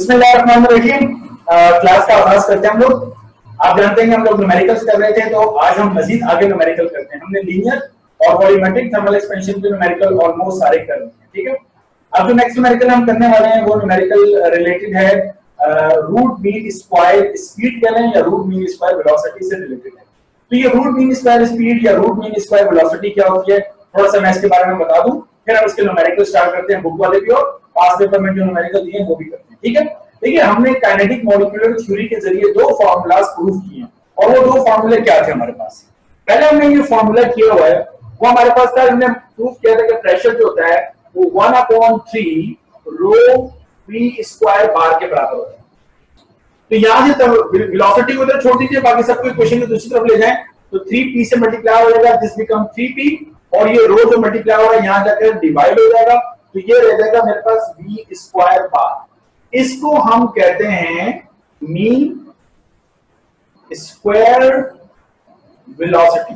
बिस्मिल्लाहिर्रहमानिर्रहीम। क्लास का आगाज करते हैं हम लोग। आप जानते हैं कि हम लोग न्यूमेरिकल्स कर रहे थे, तो आज हम मजीद आगे न्यूमेरिकल करते हैं। हमने लीनियर और वॉल्यूमेट्रिक थर्मल एक्सपेंशन के न्यूमेरिकल ऑलमोस्ट सारे कर लिए हैं, ठीक है। अब जो नेक्स्ट न्यूमेरिकल हम करने वाले हैं वो न्यूमेरिकल रिलेटेड है रूट मीन स्क्वायर स्पीड कह लें या रूट मीन स्क्वायर वेलोसिटी से रिलेटेड है। तो ये रूट मीन स्क्वायर स्पीड या रूट मीन स्क्वायर वेलोसिटी क्या होती है, थोड़ा सा मैं इसके बारे में बता दूं, फिर हम इसके न्यूमेरिकल स्टार्ट करते हैं। बुक वाले भी और पास पेपर में जो न्यूमेरिकल दिए हैं वो भी करते हैं, ठीक है। देखिए, हमने काइनेटिक मॉलिक्यूलर थ्योरी के जरिए दो फार्मूलाज प्रूव किए हैं, और वो दो फार्मूले क्या थे हमारे पास। पहले हमने ये फार्मूला किया हुआ है, वो हमारे पास था, हमने प्रूव किया था कि प्रेशर जो होता है वो 1/3 रो v स्क्वायर बार के बराबर होता है। तो यहां से वेलोसिटी को इधर छोड़ दीजिए, बाकी सबको इक्वेशन को दूसरी तरफ ले जाएं, तो 3p से मल्टीप्लाई हो जाएगा, दिस बिकम 3p, और ये रो जो मल्टीप्लाई हो रहा है यहां जाकर डिवाइड हो जाएगा, तो ये रह जाएगा मेरे पास v स्क्वायर बार। इसको हम कहते हैं mean square velocity,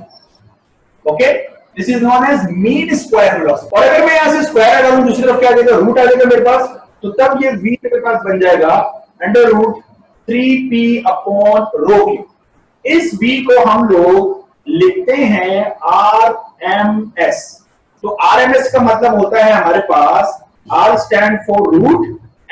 okay, this is known as mean square velocity. और अगर मैं यहां से स्क्वायर अगर दूसरी तरफ क्या आ जाएगा, रूट आ जाएगा मेरे पास, तो तब ये v मेरे पास बन जाएगा under root 3p upon rho की। इस v को हम लोग लिखते हैं RMS। तो RMS का मतलब होता है हमारे पास R stand for root,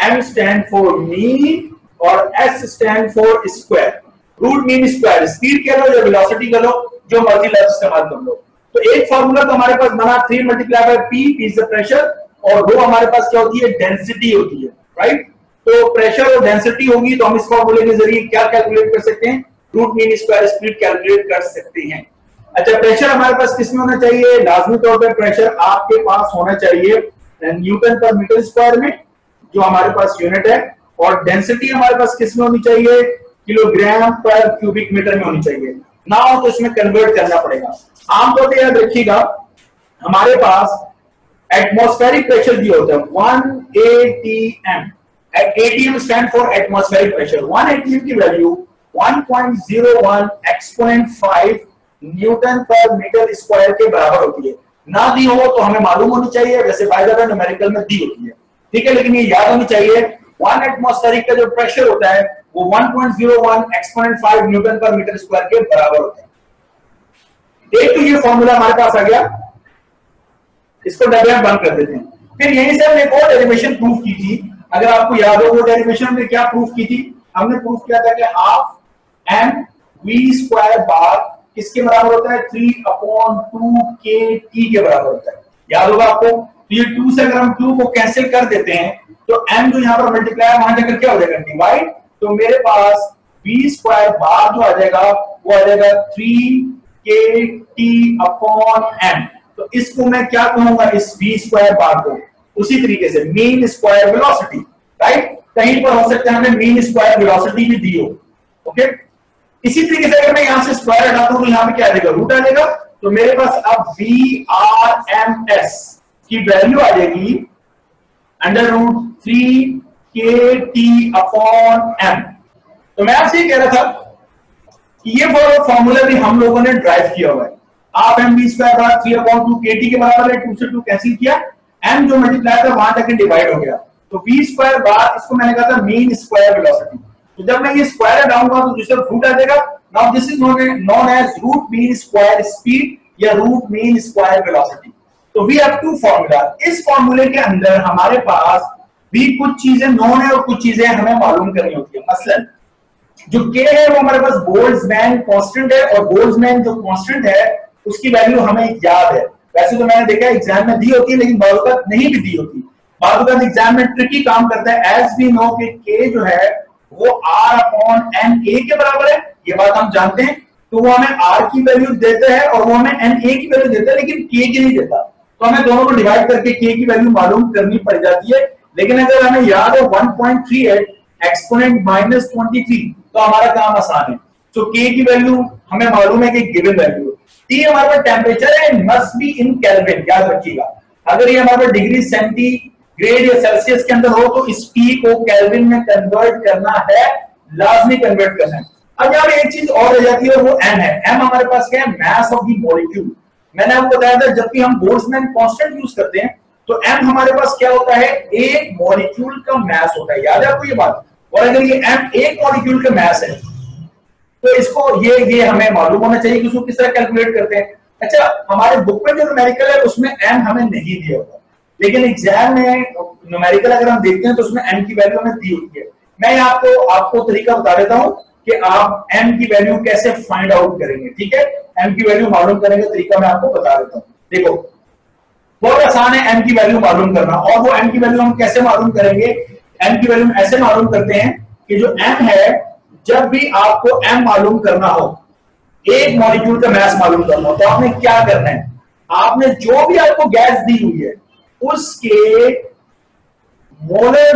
M stand for mean और S stand for square. Root mean square, speed कह लो या वेलोसिटी कह लो, जो मर्जी लफ्ज इस्तेमाल कर लो। तो एक फार्मूला तो हमारे पास बना 3 multiply bye P, P is the pressure, और रो हमारे पास क्या होती है, डेंसिटी होती है, राइट। तो प्रेशर और डेंसिटी होगी तो हम इस फार्मूले के जरिए क्या कैलकुलेट कर सकते हैं, root mean square speed calculate कर सकते हैं। अच्छा, प्रेशर हमारे पास किसमें होना चाहिए, लाजमी तौर पर प्रेशर आपके पास होना चाहिए न्यूटन पर मीटर स्क्वायर में, जो हमारे पास यूनिट है, और डेंसिटी हमारे पास किसमें होनी चाहिए, किलोग्राम पर क्यूबिक मीटर में होनी चाहिए। ना हो तो इसमें कन्वर्ट करना पड़ेगा। आमतौर पर याद रखिएगा, हमारे पास एटमॉस्फेरिक प्रेशर दिया होता है 1 atm। ATM stand for atmospheric pressure. 1 atm की वैल्यू 1.01 एक्सपोनेंट 5 न्यूटन पर मीटर स्क्वायर के बराबर होती है। ना दी हो तो हमें मालूम होनी चाहिए, वैसे बाय द वे न्यूमेरिकल में दी होती है, ठीक है, लेकिन ये याद होनी चाहिए 1 एटमॉस्फेरिक का जो प्रेशर होता है वो 1.01 एक्सपोनेंट 5 न्यूटन पर मीटर स्क्वायर के बराबर होता है। एक तो ये फॉर्मूला हमारे पास आ गया, इसको डायग्राम बंद कर देते हैं। फिर यहीं से हमने एक और डेरिवेशन प्रूव की थी, अगर आपको याद हो वो डेरिवेशन में क्या प्रूव की थी, हमने प्रूव किया था कि half m v square bar किसके बराबर होता है, 3/2 के बराबर होता है, याद होगा आपको। तो ये 2 से अगर हम 2 को कैंसिल कर देते हैं तो m जो यहाँ पर मल्टीप्लाई है वहां जाकर क्या हो जाएगा, डिवाइड। तो मेरे पास v स्क्वायर बार जो आ जाएगा वो आ जाएगा 3 अपॉन m। तो इसको मैं क्या कहूंगा, इस v स्क्वायर बार को उसी तरीके से मीन स्क्वायर वेलोसिटी, राइट। कहीं पर हो सकता है हमें मीन स्क्वायर वेलोसिटी भी दी हो, ओके। इसी तरीके से अगर मैं यहां से स्क्वायर हटाता हूं तो यहां पे क्या आ जाएगा, रूट आ जाएगा। तो मेरे पास अब VRMS की वैल्यू आ जाएगी अंडर रूट 3 अपॉन m। तो मैं आपसे ये कह रहा था कि ये फॉर्मूला भी हम लोगों ने ड्राइव किया हुआ है। आप m v square bar 3/2 kT के बराबर है, 2 से 2 कैंसिल किया, m जो मल्टीप्लाई था वहां जाके डिवाइड हो गया, तो v स्क्वायर बार इसको मैंने कहा था मीन स्क्वायर वेलोसिटी। तो जब मैं ये स्क्वायर हटाऊंगा तो दूसरा रूट आ जाएगा। Now this is known as root mean square speed या रूट मीन स्क्वायर वेलोसिटी। तो वी हैव टू फार्मूला। इस फार्मूले के अंदर हमारे पास भी कुछ चीजें नोन है और कुछ चीजें हमें मालूम करनी होती है। मसलन जो k है वो हमारे पास बोल्ट्जमैन कांस्टेंट है, और बोल्ट्जमैन जो कांस्टेंट है उसकी वैल्यू हमें याद है। वैसे तो मैंने देखा एग्जाम में दी होती है, लेकिन बहुत बार नहीं भी दी होती, बहुत बार एग्जाम में ट्रिकी काम करता है। एज वी नो कि k जो है वो R/NA के बराबर है, ये बात हम जानते हैं। तो वो हमें R की वैल्यू देता है और वो हमें NA की वैल्यू देता है, लेकिन k की नहीं देता। तो हमें दोनों को डिवाइड करके k की वैल्यू मालूम करनी पड़ जाती है। लेकिन अगर हमें याद हो 1.38 एक्सपोनेंट -23 तो हमारा काम आसान है। तो k की वैल्यू हमें मालूम है कि गिवन वैल्यू। T हमारे पास टेम्परेचर है, मस्ट बी इन केल्विन, याद रखिएगा। अगर ये हमारे पास डिग्री सेंटीग्रेड या सेल्सियस के अंदर हो तो इस T को केल्विन में कन्वर्ट करना है, लाजमी कन्वर्ट करना है। अब यहाँ पे एक चीज और रह जाती है, वो m है। m हमारे पास क्या है, मास ऑफ द मॉलिक्यूल। मैंने आपको बताया था जब भी हम बोल्ट्जमैन कांस्टेंट यूज करते हैं तो m हमारे पास क्या होता है, एक मॉलिक्यूल का मास होता है, याद है आपको ये बात। और अगर ये m एक मॉलिक्यूल का मास है तो इसको ये हमें मालूम होना चाहिए कि उसको किस तरह कैलकुलेट करते हैं। अच्छा, हमारे बुक में जो न्यूमेरिकल है उसमें m हमें नहीं दिया होता, लेकिन एग्जाम में न्यूमेरिकल अगर हम देखते हैं तो उसमें m की वैल्यू हमें दी होती है। मैं आपको तरीका बता देता हूं कि आप m की वैल्यू कैसे फाइंड आउट करेंगे। ठीक है, m की वैल्यू मालूम करने का तरीका मैं आपको बता देता हूं। देखो, बहुत आसान है m की वैल्यू मालूम करना। और वो m की वैल्यू हम कैसे मालूम करेंगे, m की वैल्यू ऐसे मालूम करते हैं कि जो m है, जब भी आपको m मालूम करना हो, एक मॉलिक्यूल का मास मालूम करना हो, तो आपने क्या करना है, आपने जो भी आपको गैस दी हुई है उसके मोलर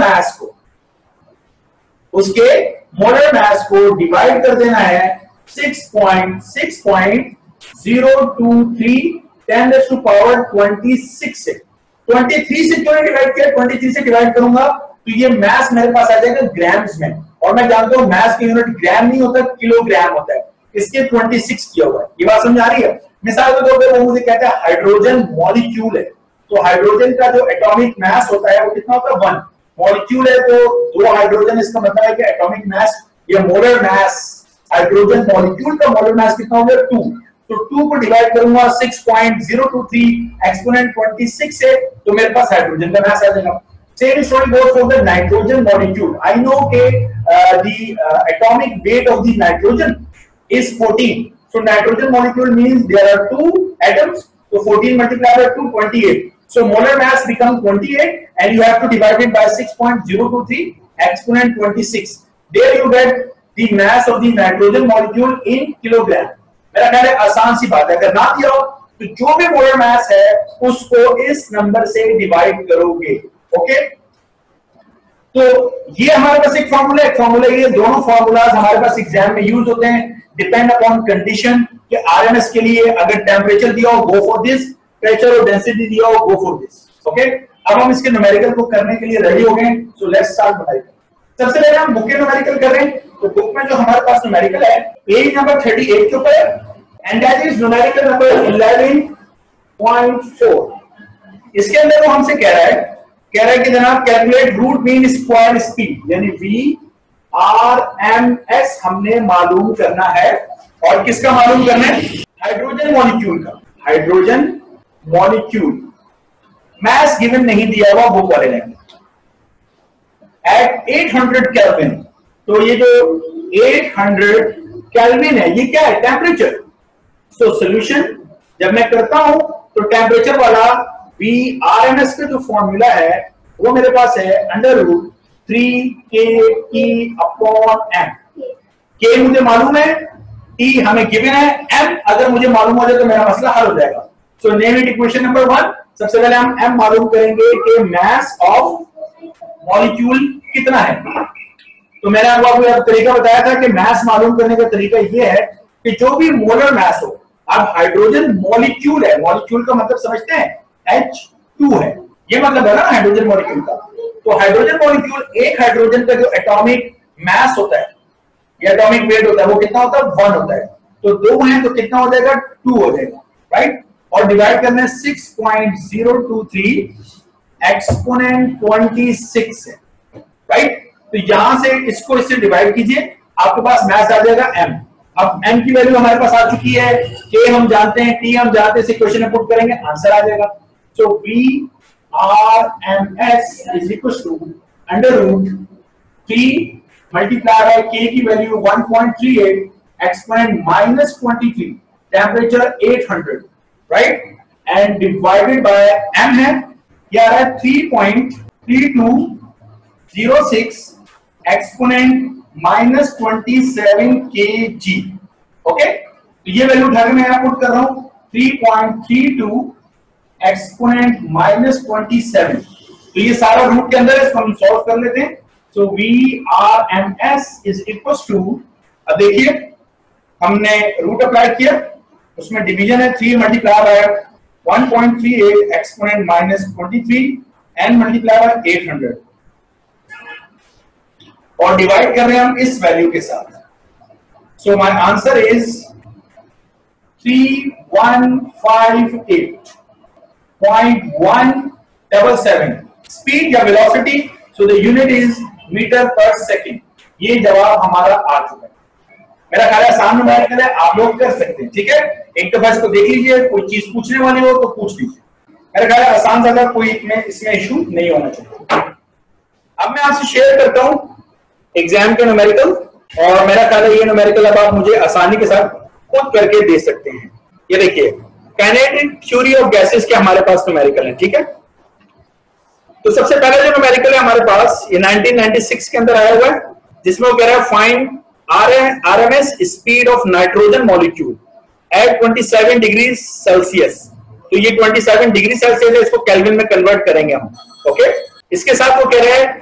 मास को डिवाइड कर देना है 6.023 10⁻26 से। 23 से क्यों डिवाइड किया, 23 से डिवाइड करूंगा तो ये मास मेरे पास आ जाएगा ग्राम्स में, और मैं जानता हूं मास की यूनिट ग्राम नहीं होता, किलोग्राम होता है, इसके 26 किया हुआ है। ये बात समझ आ रही है। मिसाल के तौर पे वो मुझे कहता है हाइड्रोजन मॉलिक्यूल है, तो हाइड्रोजन का जो एटॉमिक मास होता है वो कितना होता है, 1 मॉलिक्यूल है तो 2 हाइड्रोजन, इसका मतलब है कि एटॉमिक मास या मोलर मास, हाइड्रोजन मॉलिक्यूल का मोलर मास कितना हो गया, 2। तो 2 को डिवाइड करूंगा 6.023 एक्सपोनेंट 26 से, तो मेरे पास हाइड्रोजन का मास आ जाएगा। Same story goes for the nitrogen molecule. I know the atomic weight of the nitrogen is 14. So nitrogen molecule means there are 2 atoms. So 14 multiplied by 2, 28. So molar mass becomes 28, and you have to divide it by 6.023 exponent 26. There you get the mass of the nitrogen molecule in kilogram. मेरा ख्याल है आसान सी बात है। अगर ना दिया हो तो जो भी मोलर मास है उसको इस नंबर से डिवाइड करोगे। ओके, तो ये हमारे पास एक फॉर्मूला ये दोनों फॉर्मूलाज हमारे पास एग्जाम में यूज होते हैं, डिपेंड अपॉन कंडीशन कि आरएमएस के लिए अगर टेम्परेचर दिया हो गो फॉर दिस, प्रेशर और डेंसिटी दिया हो गो फॉर दिस। ओके, अब हम इसके न्यूमेरिकल को करने के लिए रेडी हो गए, सो लेट्स स्टार्ट न्यूमेरिकल। सबसे पहले हम बुक के न्यूमेरिकल कर रहे हैं, तो बुक में जो हमारे पास न्यूमेरिकल है पेज नंबर 38 के ऊपर, and that is numerical number 11.4। इसके अंदर वो हमसे कह रहा है कि जनाब calculate root mean square speed, यानी VRMS हमने मालूम करना है। और किसका मालूम करना है, हाइड्रोजन मॉलिक्यूल का। हाइड्रोजन मॉलिक्यूल मास गिवन नहीं दिया हुआ बुक वाले ने, एट 800 केल्विन। तो ये जो 800 केल्विन है ये क्या है, टेम्परेचर। सो सॉल्यूशन जब मैं करता हूं तो टेम्परेचर वाला VRMS का जो फॉर्मूला है वो मेरे पास है √3kT/m। K मुझे मालूम है, T हमें गिवन है, M अगर मुझे मालूम हो जाए तो मेरा मसला हल हो जाएगा। So name it equation number 1। सबसे पहले हम M मालूम करेंगे कि मास ऑफ मॉलिक्यूल कितना है। तो मैंने आपको तरीका बताया था कि मास मालूम करने का तरीका ये है कि जो भी मोलर मास हो, अब हाइड्रोजन मॉलिक्यूल है, मॉलिक्यूल का मतलब समझते हैं H2 है, ये मतलब है ना हाइड्रोजन मॉलिक्यूल का। तो हाइड्रोजन मॉलिक्यूल, एक हाइड्रोजन का जो एटॉमिक मास होता है या एटॉमिक वेट होता है वो कितना होता है, 1 होता है। तो 2 है तो कितना हो जाएगा, 2 हो जाएगा, राइट। और डिवाइड करना है 6.023 एक्सपोनेंट 26 है, राइट। तो यहां से इसको इससे डिवाइड कीजिए, आपके पास मास आ जाएगा m। अब m की वैल्यू हमारे पास आ चुकी है, k हम जानते हैं, t हम जानते हैं, इसे क्वेश्चन में पुट करेंगे आंसर आ जाएगा। So VRMS is equal to √3 multiply by k की value 1.38 exponent -23 temperature 800, right, and divided by m है क्या है 3.3206 एक्सपोनेंट -27 kg। ओके, तो ये वैल्यू उठा के मैं यहां पुट कर रहा हूं 3.32 एक्सपोनेंट -27। तो ये सारा रूट के अंदर है, इसको हम सॉल्व कर लेते हैं। सो VRMS इज इक्वल टू, अब देखिए हमने रूट अप्लाई किया, उसमें डिवीजन है 3 multiply bye 1.38 exponent -23 and multiply by 800, और डिवाइड कर रहे हैं हम इस वैल्यू के साथ। So my answer is 3158.1 777 speed या velocity, so the unit is metre per second. ये जवाब हमारा आ चुका है। मेरा ख्याल है आसान न्यूमेरिकल है, आप लोग कर सकते हैं। ठीक है, एक दफा इसको देख लीजिए, कोई चीज पूछने वाली हो तो पूछ लीजिए। मेरा ख्याल है आसान ज्यादा कोई इसमें इशू नहीं होना चाहिए। अब मैं आपसे शेयर करता हूं एग्जाम के न्यूमेरिकल, और मेरा ख्याल है ये न्यूमेरिकल अब आप मुझे आसानी के साथ खुद करके दे सकते हैं। ये देखिए, काइनेटिक थ्योरी ऑफ गैसेस के हमारे पास न्यूमेरिकल है। ठीक है, तो सबसे पहले जो न्यूमेरिकल है हमारे पास ये 1996 के अंदर आया हुआ है, जिसमें वो कह रहा है find RMS speed of nitrogen molecule eight 27 degree Celsius. तो ये 27 डिग्री सेल्सियस है, इसको केल्विन में कन्वर्ट करेंगे हम। ओके, इसके साथ वो कह रहे हैं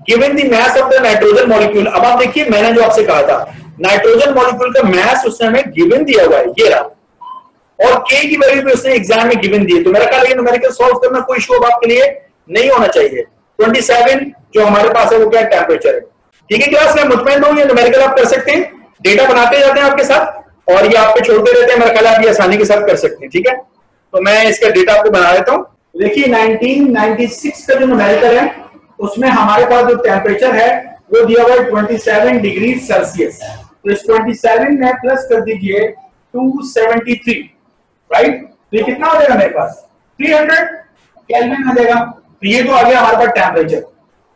given the mass of the nitrogen molecule. अब आप देखिए, मैंने जो आपसे कहा था नाइट्रोजन मॉलिक्यूल का मास उसने हमें गिवन दिया हुआ है, ये रहा, और के की वैल्यू भी उसने एग्जाम में गिवन दी है। तो मेरा ख्याल है न्यूमेरिकल सॉल्व करना कोई इशू आपके लिए नहीं होना चाहिए। 27 जो हमारे पास है वो क्या टेम्परेचर है। ठीक है क्लास, मैं मुतमईन हूं, ये न्यूमेरिकल आप कर सकते हैं, डेटा बनाते जाते हैं आपके साथ, और ये आप पे छोड़ते रहते हैं। मेरा ख्याल है आप ये आसानी के साथ कर सकते हैं। ठीक है, तो मैं इसका डेटा आपको बना देता हूं। देखिए 1996 का जो न्यूमेरिकल है उसमें हमारे पास जो टेम्परेचर है वो दिया हुआ है 27 डिग्री सेल्सियस। तो इस 27 में प्लस कर दीजिए 273, राइट, तो ये कितना हो जाएगा मेरे पास 300 केल्विन आ जाएगा। तो ये तो आ गया हमारे पास टेम्परेचर।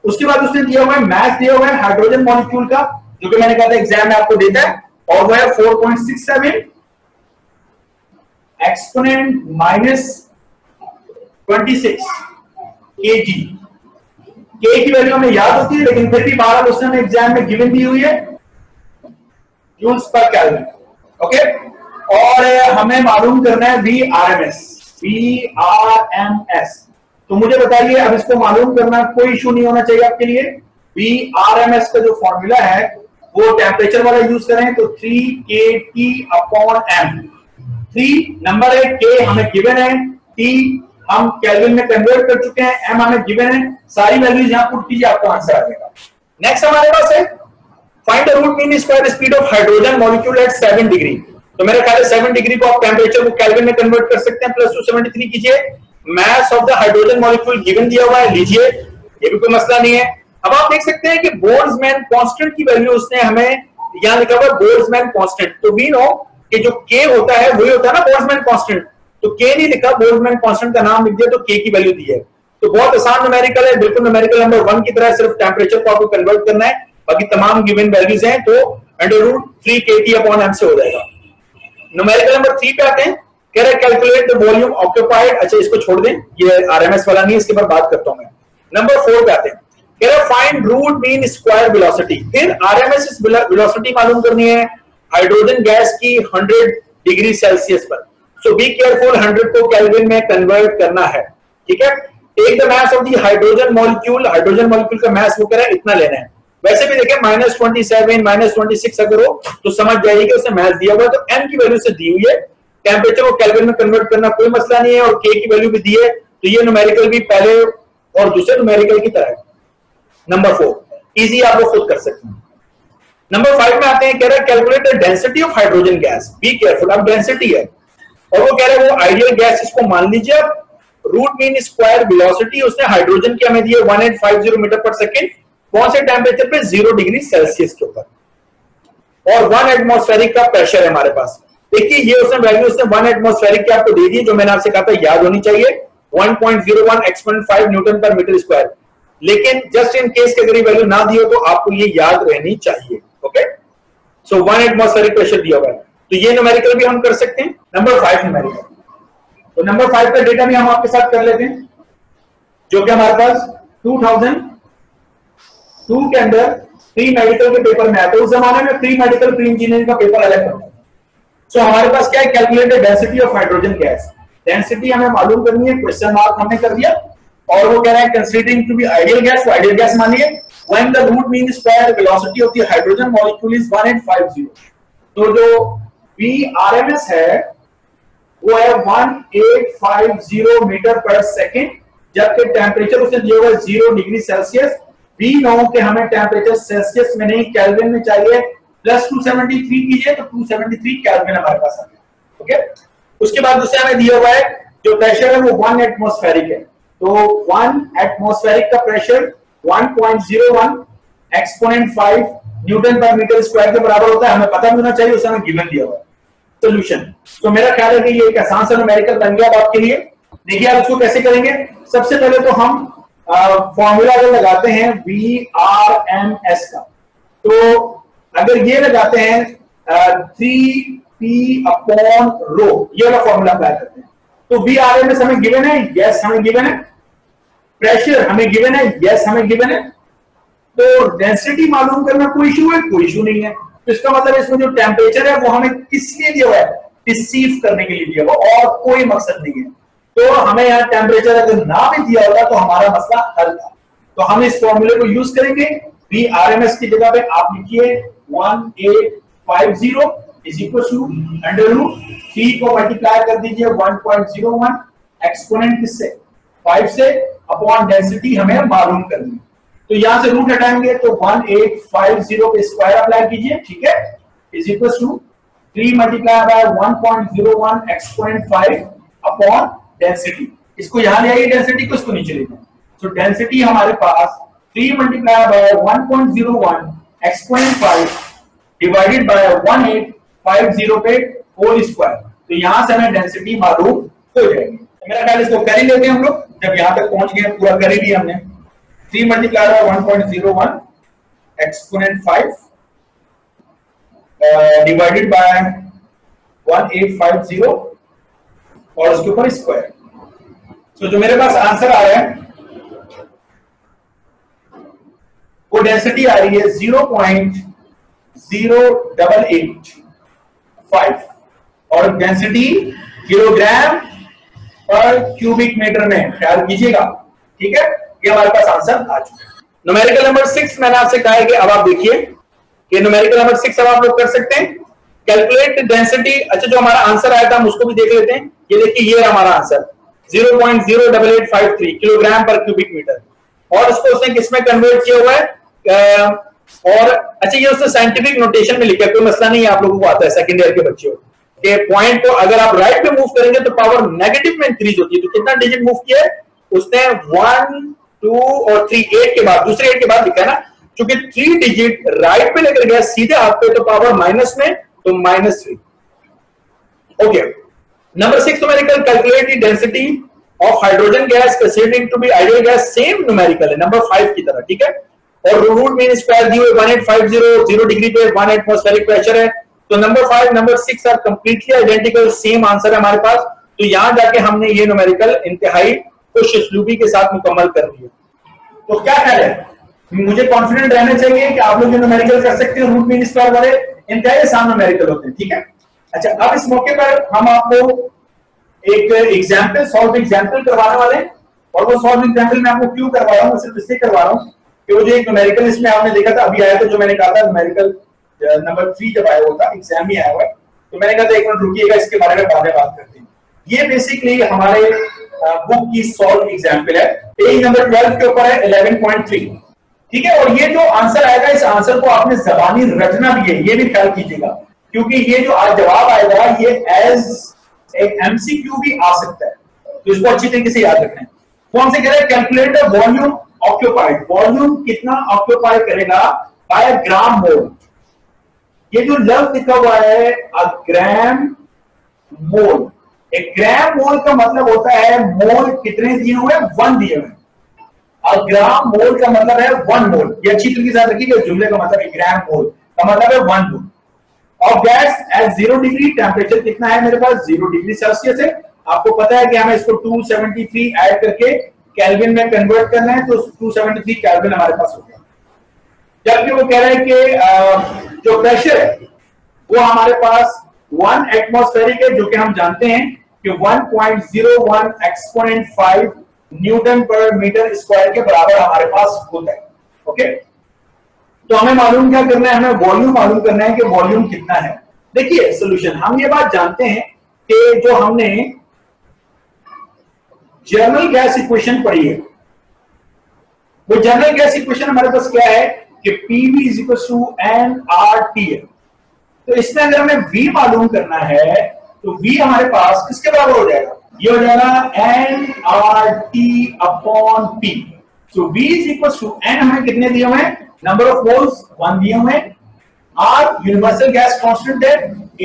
उसके बाद उसने दिया हुआ है मास दिया हुआ है हाइड्रोजन मॉलिक्यूल का, जो कि मैंने कहा था एग्जाम में आपको देता है, और वो है 4.67 एक्सपोनेंट माइनस 26 kg। के की वैल्यू हमें याद होती है, लेकिन फिर भी बारह उसने हमें एग्जाम में गिवन दी हुई है जूल्स पर केल्विन। ओके, और हमें मालूम करना है VRMS। तो मुझे बताइए, अब इसको मालूम करना कोई इशू नहीं होना चाहिए आपके लिए। VRMS का जो फॉर्मूला है वो टेम्परेचर वाला यूज करें तो 3kT/m। 3 नंबर है, K हमें गिवन है, T हम केल्विन में कन्वर्ट कर चुके हैं, M हमें गिवन है। सारी वैल्यूज यहां पुट कीजिए, आपको आंसर आ जाएगा। नेक्स्ट हमारे पास है find the root mean square speed of hydrogen molecule at 7 degree. तो मेरे ख्याल है 7 डिग्री को आप टेम्परेचर को केल्विन में कन्वर्ट कर सकते हैं, प्लस 273 कीजिए। मास of the hydrogen molecule given दिया हुआ है, लीजिए, ये भी कोई मसला नहीं है। अब आप देख सकते हैं कि बोल्ट्जमैन कांस्टेंट की वैल्यू उसने हमें यहां लिखा हुआ है बोल्ट्जमैन कांस्टेंट। तो वी नो कि जो के होता है वही होता है ना बोल्ट्जमैन कांस्टेंट। तो के नहीं लिखा, बोल्ट्जमैन कांस्टेंट का नाम लिख दिया, तो के की वैल्यू दी है। तो बहुत आसान न्यूमेरिकल है, बिल्कुल न्यूमेरिकल नंबर 1 की तरह, सिर्फ टेम्परेचर को आपको कन्वर्ट करना है, बाकी तमाम गिवन वैल्यूज हैं, तो √3kT/m से हो जाएगा। न्यूमेरिकल नंबर 3 पे आते हैं, कह रहे कैलकुलेट द वॉल्यूम ऑक्यूपाइड। अच्छा, इसको छोड़ दें, ये RMS वाला नहीं है, इसके बाद बात करता हूं मैं। नंबर 4 पे आते हैं, कह रहे find root mean square velocity. फिर RMS वेलोसिटी मालूम करनी है हाइड्रोजन गैस की 100 डिग्री सेल्सियस पर। सो बी केयरफुल, 100 को केल्विन में कन्वर्ट करना है। ठीक है, take the mass of the hydrogen molecule. Hydrogen molecule का मास वो कह रहा है इतना लेना है। वैसे भी देखें -27 -26 अगर हो तो समझ जाइए कि उसने मास दिया हुआ है, तो m की वैल्यू से दी हुई है। टेम्परेचर को केल्विन में कन्वर्ट करना कोई मसला नहीं है, और k की वैल्यू भी दी है। तो ये न्यूमेरिकल भी पहले और दूसरे न्यूमेरिकल की तरह है। नंबर 4 इजी, आप लोग खुद कर सकते हैं। नंबर 5 में आते हैं, कह रहा है calculate the density of hydrogen gas. Be careful, अब डेंसिटी है और वो कह रहे हैं वो आइडियल गैस, इसको मान लीजिए आप। रूट मीन स्क्वायर वेलोसिटी उसने हाइड्रोजन की हमें दी है 1850 मीटर पर सेकेंड। कौन से टेम्परेचर पे 0 डिग्री सेल्सियस के ऊपर, और 1 एटमॉस्फेरिक का प्रेशर है हमारे पास। देखिए ये उसने वैल्यू उसने 1 एटमॉस्फेरिक की आपको दे दी, जो मैंने आपसे कहा था याद होनी चाहिए, 1.01 एक्सपोनेंट 5 न्यूटन पर मीटर स्क्वायर। लेकिन जस्ट इन केस की अगर ये वैल्यू ना दी हो तो आपको ये याद रहनी चाहिए। ओके, सो 1 एटमॉस्फेरिक प्रेशर दिया हुआ है, तो ये न्यूमेरिकल भी हम कर सकते हैं। नंबर 5 न्यूमेरिकल, तो नंबर 5 का डेटा भी हम आपके साथ कर लेते हैं, जो कि हमारे पास 2002 के अंदर प्री मेडिकल के पेपर में आया। तो उस जमाने में प्री मेडिकल प्री इंजीनियरिंग का पेपर अलग था। सो हमारे पास क्या है, calculate the density of hydrogen gas. Density हमें मालूम करनी है, क्वेश्चन मार्क हमने कर दिया, और वो कह रहा है considering to be ideal gas, तो आइडियल गैस मानिए when the root mean square velocity of the hydrogen molecule is 1850। तो जो VRMS है वो है 1850 मीटर पर सेकेंड, जबकि टेम्परेचर उसे दिया हुआ है 0 डिग्री सेल्सियस। वी नो कि हमें टेम्परेचर सेल्सियस में नहीं केल्विन में चाहिए, प्लस 273 कीजिए तो 273 केल्विन हमारे पास आ गया। ओके, उसके बाद दूसरा हमें दिया हुआ है जो प्रेशर है वो 1 एटमॉस्फेरिक है। तो 1 एटमॉस्फेरिक का प्रेशर 1.01 एक्सपोनेंट 5 न्यूटन पर मीटर स्क्वायर के बराबर होता है। हमें पता होना चाहिए, उसे हमें गिवन दिया हुआ है। सोल्यूशन, तो मेरा ख्याल है कि ये एक आसान सा न्यूमेरिकल बन गया आपके लिए। देखिए आप इसको कैसे करेंगे। सबसे पहले तो हम फॉर्मूला अगर लगाते हैं VRMS का, तो अगर ये लगाते हैं 3P अपॉन रो, ये वाला फॉर्मूला अप्लाई करते हैं, तो VRMS हमें गिवन है, यस हमें गिवन है। प्रेशर हमें गिवन है, यस हमें गिवन है। तो डेंसिटी मालूम करना कोई इशू है? कोई इशू नहीं है। तो इसका मतलब इसमें जो टेम्परेचर है वो हमें किस लिए दिया हुआ है? रिसीव करने के लिए दिया हुआ, और कोई मकसद नहीं है। तो हमें यहाँ टेम्परेचर अगर ना भी दिया होता तो हमारा मसला हल था। तो हम इस फॉर्मूले को यूज करेंगे। VRMS की जगह पे आप लिखिए 1850 is equal to under root 3 को मल्टीप्लाई कर दीजिए 1.01 एक्सपोनेंट किससे? 5 से, अपॉन डेंसिटी हमें मालूम करनी है। तो यहां से रूट हटाएंगे तो 1850 पे स्क्वायर अप्लाई कीजिए, ठीक है, is equal to 3 multiply by 1.01 exponent 5 upon density. इसको यहां ले आइए डेंसिटी को, इसको नीचे ले जाइए। तो डेंसिटी हमारे पास 3 multiply by 1.01 exponent 5 divided by 1850 पे होल स्क्वायर। तो यहां से हमें डेंसिटी मालूम हो जाएगी। तो मेरा ख्याल इसको कर ही लेते हैं हम लोग। जब यहां तक पहुंच गए, पूरा कर ही लिया हमने। 3 multiply by 1.01 exponent 5 divided by 1850 और उसके ऊपर स्क्वायर। तो जो मेरे पास आंसर आ रहा है वो डेंसिटी आ रही है 0.0885 और डेंसिटी किलोग्राम पर क्यूबिक मीटर में, ख्याल कीजिएगा, ठीक है। ये हमारे पास आंसर आ चुका है। न्यूमेरिकल नंबर 6 मैंने आपसे कहा है कि अब आप देखिए कि न्यूमेरिकल नंबर 6 अब आप लोग कर सकते हैं। Calculate density. अच्छा, जो हमारा आंसर आया था हम उसको भी देख लेते हैं। ये देखिए, ये हमारा आंसर 0.08853 किलोग्राम पर क्यूबिक मीटर, और उसको उसने किसमें कन्वर्ट किया हुआ है? और अच्छा, ये उसने साइंटिफिक नोटेशन में लिखा है, कोई मसला नहीं है, आप लोगों को आता है सेकंड ईयर के बच्चों के पॉइंट को अगर आप राइट पे मूव करेंगे तो पावर नेगेटिव में इंक्रीज होती है। तो कितना डिजिट मूव किया है उसने? 1 2 और 3, 8 के बाद, दूसरे 8 के बाद लिखा है ना, क्योंकि 3 डिजिट राइट पे लेकर गया सीधे हाथ पे, तो पावर माइनस में, तो -3। Okay, number 6 numerical, calculate the density of hydrogen gas considering to be ideal gas. Same numerical है नंबर 5 की तरह, ठीक है। और रूट मीन स्क्वायर दी हुई 1850, 0 डिग्री पे 1 एटमॉस्फेरिक प्रेशर है। तो number 5 number 6 are completely identical, same answer है हमारे पास। तो यहां जाके हमने ये न्यूमेरिकल इंतहाई खुशउस्लूबी के साथ मुकम्मल कर दिया। तो क्या करें, मुझे कॉन्फिडेंट रहना चाहिए कि आप लोग जो न्यूमेरिकल कर सकते हैं रूट मीन स्क्वायर वाले, इंतहाई आसान न्यूमेरिकल होते हैं, ठीक है। अच्छा, अब इस मौके पर हम आपको एक एग्जाम्पल, सॉल्व एग्जाम्पल करवाने वाले हैं। और वो सॉल्व एग्जाम्पल मैं आपको क्यों करवा रहा हूँ, सिर्फ इसलिए करवा रहा हूँ कि वो जो एक न्यूमेरिकल इसमें आपने देखा था अभी आया था, जो मैंने कहा था न्यूमेरिकल नंबर 3 जब आया हुआ था, एग्जाम ही आया हुआ है, तो मैंने कहा था एक मिनट रुकिएगा, इसके बारे में बाद में बात करते हैं। ये बेसिकली हमारे बुक की सॉल्व एग्जाम्पल है, पेज नंबर 12 के ऊपर है 11.3, ठीक है। और ये जो आंसर आएगा, इस आंसर को आपने जबानी रटना भी है, ये भी ख्याल कीजिएगा, क्योंकि ये जो आज जवाब आएगा ये एज एक एमसीक्यू भी आ सकता है, तो इसको अच्छी तरीके से याद रखना है। कौन से कह रहे हैं? Calculate the volume occupied. Volume कितना ऑक्यूपाई करेगा बाय ग्राम मोल। ये जो लफ्ज लिखा हुआ है ग्राम मोल, एक ग्राम मोल का मतलब होता है मोल कितने दिए हुए? 1 दिए हुए। ग्राम मोल का मतलब है 1 मोल। ये अच्छी तरीके से याद रखिएगा, जुमले का मतलब है ग्राम मोल का मतलब है 1 mole of gas at 0 degree. Temperature कितना है मेरे पास? 0 डिग्री सेल्सियस है। आपको पता है कि हमें इसको 273 ऐड करके केल्विन में कन्वर्ट करना है, तो 273 केल्विन हमारे पास हो गया। जबकि वो कह रहे हैं कि जो प्रेशर है वो हमारे पास 1 एटमॉस्फेरिक है, जो कि हम जानते हैं कि 1.01 एक्सपोनेंट 5 न्यूटन पर मीटर स्क्वायर के बराबर हमारे पास होता है। ओके, तो हमें मालूम क्या करना है? हमें वॉल्यूम मालूम करना है कि वॉल्यूम कितना है। देखिए सोल्यूशन, हम ये बात जानते हैं कि जो हमने जनरल गैस इक्वेशन पढ़ी है, वो जनरल गैस इक्वेशन हमारे पास क्या है कि PV = nRT है। तो इसमें अगर हमें V मालूम करना है तो V हमारे पास किसके बराबर हो जाएगा? ये हो जाएगा nRT/P। So V is equal to n, हमें कितने दिए हुए हैं, नंबर ऑफ मोल्स 1 दिए हुए हैं, R यूनिवर्सल गैस कांस्टेंट है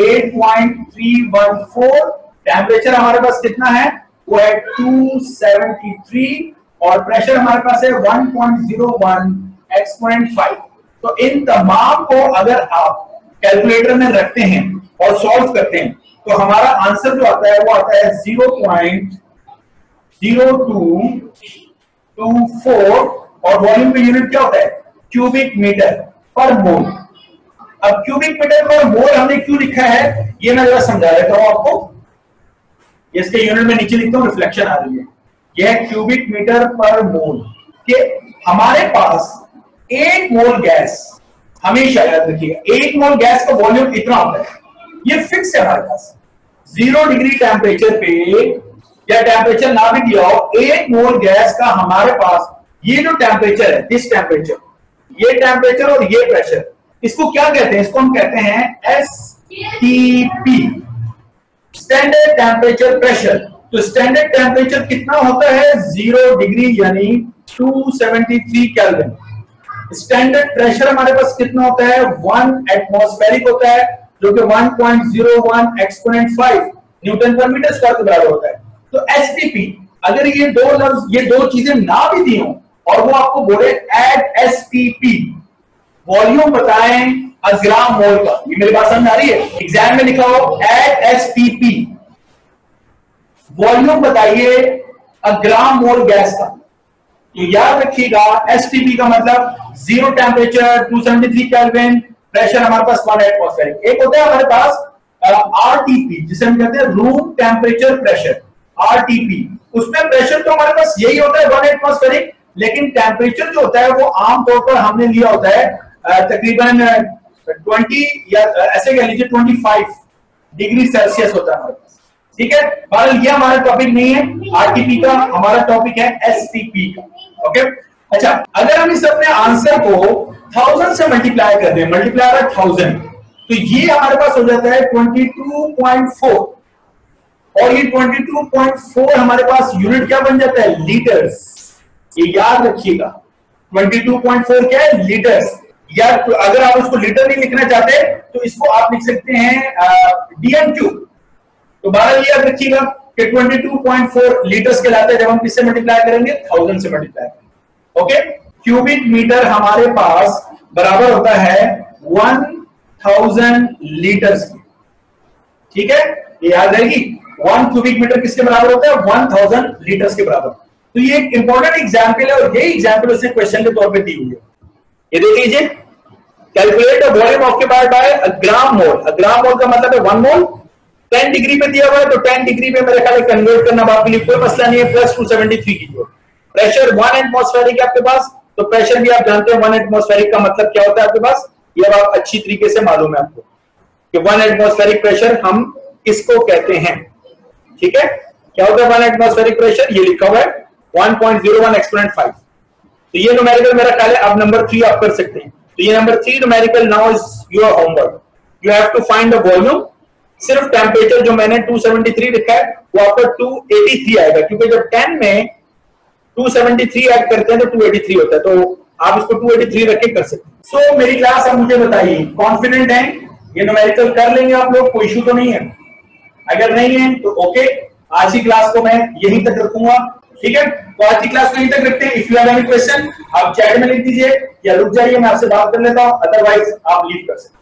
8.314, टेम्परेचर हमारे पास कितना है, वो है 273, और प्रेशर हमारे पास है 1.01 एक्सपोनेंट 5। तो इन तमाम को अगर आप कैलकुलेटर में रखते हैं और सॉल्व करते हैं तो हमारा आंसर जो आता है वो आता है 0.0224, और वॉल्यूम का यूनिट क्या होता है, क्यूबिक मीटर पर मोल। अब क्यूबिक मीटर पर मोल हमने क्यों लिखा है ये मैं जरा समझा देता हूं आपको। इसके यूनिट में नीचे लिखता हूं, रिफ्लेक्शन आ रही है। यह क्यूबिक मीटर पर मोल के हमारे पास 1 मोल गैस, हमेशा याद रखिएगा 1 मोल गैस का वॉल्यूम इतना होता है, ये फिक्स है हमारे पास। 0 डिग्री टेम्परेचर पे या टेम्परेचर ना भी दिया हो, 1 मोल गैस का हमारे पास ये जो टेम्परेचर है, दिस टेम्परेचर, ये टेम्परेचर और ये प्रेशर, इसको क्या कहते हैं, इसको हम कहते हैं STP, स्टैंडर्ड टेम्परेचर प्रेशर। तो स्टैंडर्ड टेम्परेचर कितना होता है, 0 डिग्री यानी 273 केल्विन। स्टैंडर्ड प्रेशर हमारे पास कितना होता है, 1 एटमॉस्फेरिक होता है, जो कि 1.01 एक्सपोनेंट 5 न्यूटन पर मीटर स्क्वायर के बराबर होता है। तो STP, अगर ये दो लफ्ज, ये दो चीजें ना भी दी हो और वो आपको बोले एड STP, वॉल्यूम बताएं ग्राम मोल का, ये मेरी बात समझ आ रही है, एग्जाम में लिखा हो एड STP, वॉल्यूम बताइए ग्राम मोल गैस का। तो याद रखिएगा STP का मतलब 0 टेम्परेचर 273 केल्विन, प्रेशर हमारे पास 1 एटमॉस्फेरिक। एक होता है हमारे पास RTP, जिसे हम कहते हैं रूम टेम्परेचर प्रेशर, RTP, उसमें प्रेशर तो हमारे पास यही होता है 1 एटमॉस्फेरिक, लेकिन टेम्परेचर जो होता है वो आमतौर पर हमने लिया होता है तकरीबन 20 या ऐसे कह लीजिए 25 डिग्री सेल्सियस होता है हमारे पास। ठीक है, बहरहाल ये हमारा टॉपिक नहीं है RTP का, हमारा टॉपिक है STP का। ओके, अच्छा, अगर हम इस अपने आंसर को 1000 से मल्टीप्लाई कर दें, मल्टीप्लाई 1000, तो ये हमारे पास हो जाता है 22.4, और ये 22.4 हमारे पास यूनिट क्या बन जाता है, लीटर्स। ये याद रखिएगा 22.4 क्या है, लीटर्स। या तो अगर आप उसको लीटर नहीं लिखना चाहते तो इसको आप लिख सकते हैं DM3। तो बहरहाल याद रखिएगा कि 22.4 लीटर्स कहलाता है जब हम किससे मल्टीप्लाई करेंगे, 1000 से मल्टीप्लाई करेंगे। ओके, क्यूबिक मीटर हमारे पास बराबर होता है 1000 लीटर्स की। ठीक है, ये याद रहेगी, 1 क्यूबिक मीटर किसके बराबर होता है, 1000 लीटर्स के बराबर। तो ये एक इंपॉर्टेंट एग्जाम्पल है, और यही एग्जाम्पल उसने क्वेश्चन के तौर पे दी हुई है। ये देख लीजिए, calculate the volume occupied by a gram mole. A gram mole का मतलब है 1 मोल। 10 डिग्री पे दिया हुआ है, तो 10 डिग्री पे मेरे ख्याल कन्वर्ट करना आपके लिए कोई मसला नहीं है, प्लस 273 कीजिए। प्रेशर 1 एटमॉस्फेरिक है आपके पास, तो प्रेशर भी आप जानते हैं 1 एटमॉस्फेरिक का मतलब क्या होता है आपके पास, ये आप अच्छी तरीके से मालूम है आपको कि 1 एटमॉस्फेरिक प्रेशर हम किसको कहते हैं। ठीक है, क्या होता है 1 एटमॉस्फेरिक प्रेशर, ये लिखा हुआ है 1.01 एक्सपोनेंट 5। तो ये न्यूमेरिकल मेरा ख्याल है आप नंबर 3 आप कर सकते हैं। तो ये number 3 numerical now is your homework, you have to find the volume. सिर्फ टेम्परेचर जो मैंने 273 लिखा है वो आपका 283 आएगा, क्योंकि जब 10 में 273 ऐड करते हैं तो 283 होता है, तो आप इसको 283 रख के कर सकते हैं। सो मेरी क्लास आप मुझे बताइए, कॉन्फिडेंट हैं ये न्यूमेरिकल कर लेंगे आप लोग, कोई इशू तो नहीं है? अगर नहीं है तो ओके, आज की क्लास को मैं यहीं तक रखूंगा। ठीक है, तो आज की क्लास को यहीं तक रखते हैं। If you have any question आप चैट में लिख दीजिए या रुक जाइए, मैं आपसे बात कर लेता हूं, अदरवाइज आप लीव कर सकते हैं।